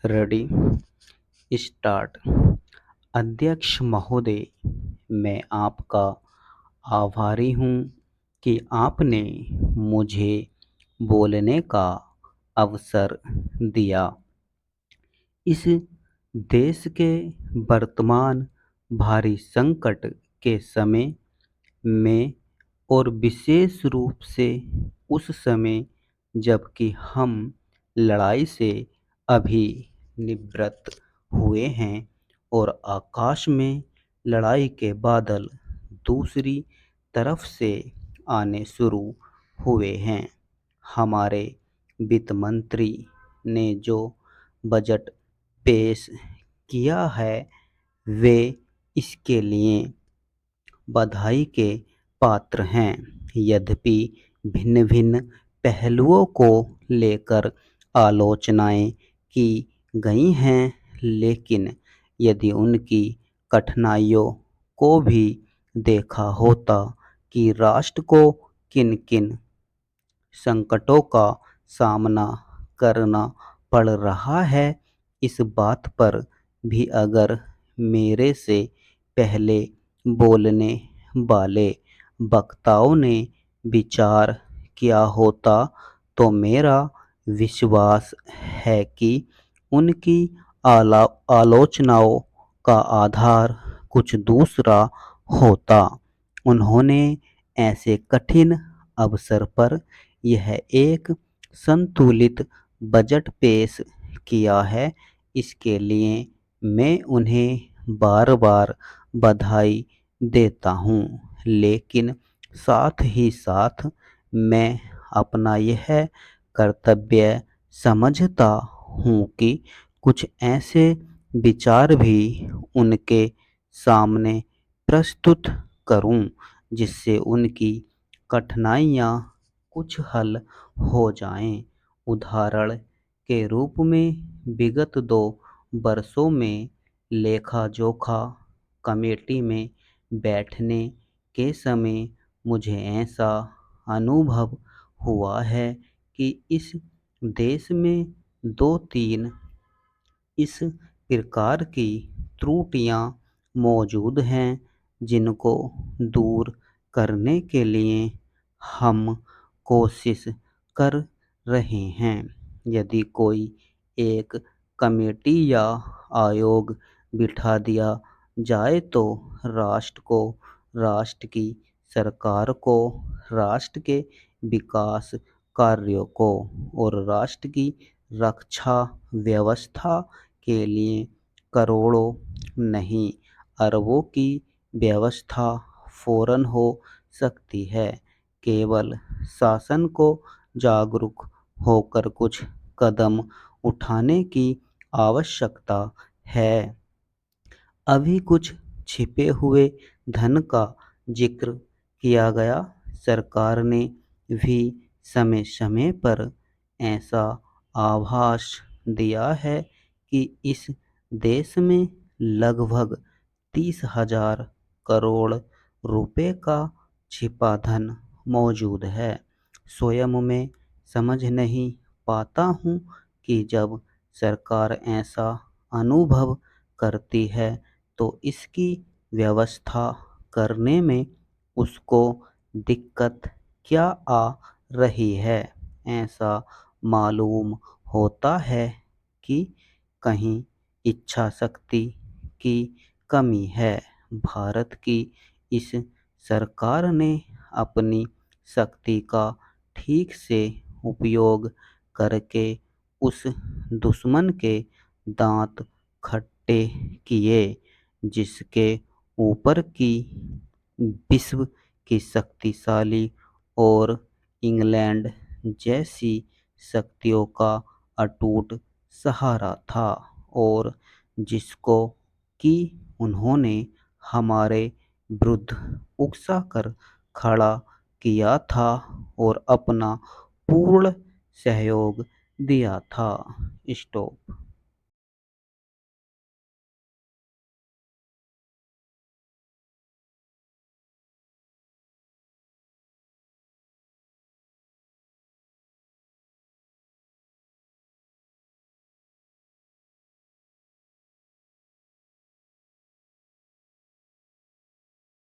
Ready start. अध्यक्ष महोदय, मैं आपका आभारी हूँ कि आपने मुझे बोलने का अवसर दिया। इस देश के वर्तमान भारी संकट के समय में और विशेष रूप से उस समय जबकि हम लड़ाई से अभी निवृत्त हुए हैं और आकाश में लड़ाई के बादल दूसरी तरफ से आने शुरू हुए हैं। हमारे वित्त मंत्री ने जो बजट पेश किया है वे इसके लिए बधाई के पात्र हैं। यद्यपि भिन्न भिन्न पहलुओं को लेकर आलोचनाएं की गई हैं, लेकिन यदि उनकी कठिनाइयों को भी देखा होता कि राष्ट्र को किन किन संकटों का सामना करना पड़ रहा है, इस बात पर भी अगर मेरे से पहले बोलने वाले वक्ताओं ने विचार किया होता तो मेरा विश्वास है कि उनकी आलोचनाओं का आधार कुछ दूसरा होता। उन्होंने ऐसे कठिन अवसर पर यह एक संतुलित बजट पेश किया है, इसके लिए मैं उन्हें बार बार बधाई देता हूँ। लेकिन साथ ही साथ मैं अपना यह कर्तव्य समझता हूँ कि कुछ ऐसे विचार भी उनके सामने प्रस्तुत करूँ जिससे उनकी कठिनाइयाँ कुछ हल हो जाएं। उदाहरण के रूप में विगत 2 वर्षों में लेखा जोखा कमेटी में बैठने के समय मुझे ऐसा अनुभव हुआ है कि इस देश में 2-3 इस प्रकार की त्रुटियां मौजूद हैं जिनको दूर करने के लिए हम कोशिश कर रहे हैं। यदि कोई एक कमेटी या आयोग बिठा दिया जाए तो राष्ट्र को, राष्ट्र की सरकार को, राष्ट्र के विकास कार्यों को और राष्ट्र की रक्षा व्यवस्था के लिए करोड़ों नहीं अरबों की व्यवस्था फौरन हो सकती है। केवल शासन को जागरूक होकर कुछ कदम उठाने की आवश्यकता है। अभी कुछ छिपे हुए धन का जिक्र किया गया। सरकार ने भी समय समय पर ऐसा आभास दिया है कि इस देश में लगभग 30,000 करोड़ रुपए का छिपा धन मौजूद है। स्वयं मैं समझ नहीं पाता हूँ कि जब सरकार ऐसा अनुभव करती है तो इसकी व्यवस्था करने में उसको दिक्कत क्या आ रही है। ऐसा मालूम होता है कि कहीं इच्छा शक्ति की कमी है। भारत की इस सरकार ने अपनी शक्ति का ठीक से उपयोग करके उस दुश्मन के दांत खट्टे किए जिसके ऊपर की विश्व की शक्तिशाली और इंग्लैंड जैसी शक्तियों का अटूट सहारा था और जिसको कि उन्होंने हमारे विरुद्ध उकसाकर खड़ा किया था और अपना पूर्ण सहयोग दिया था। स्टॉप।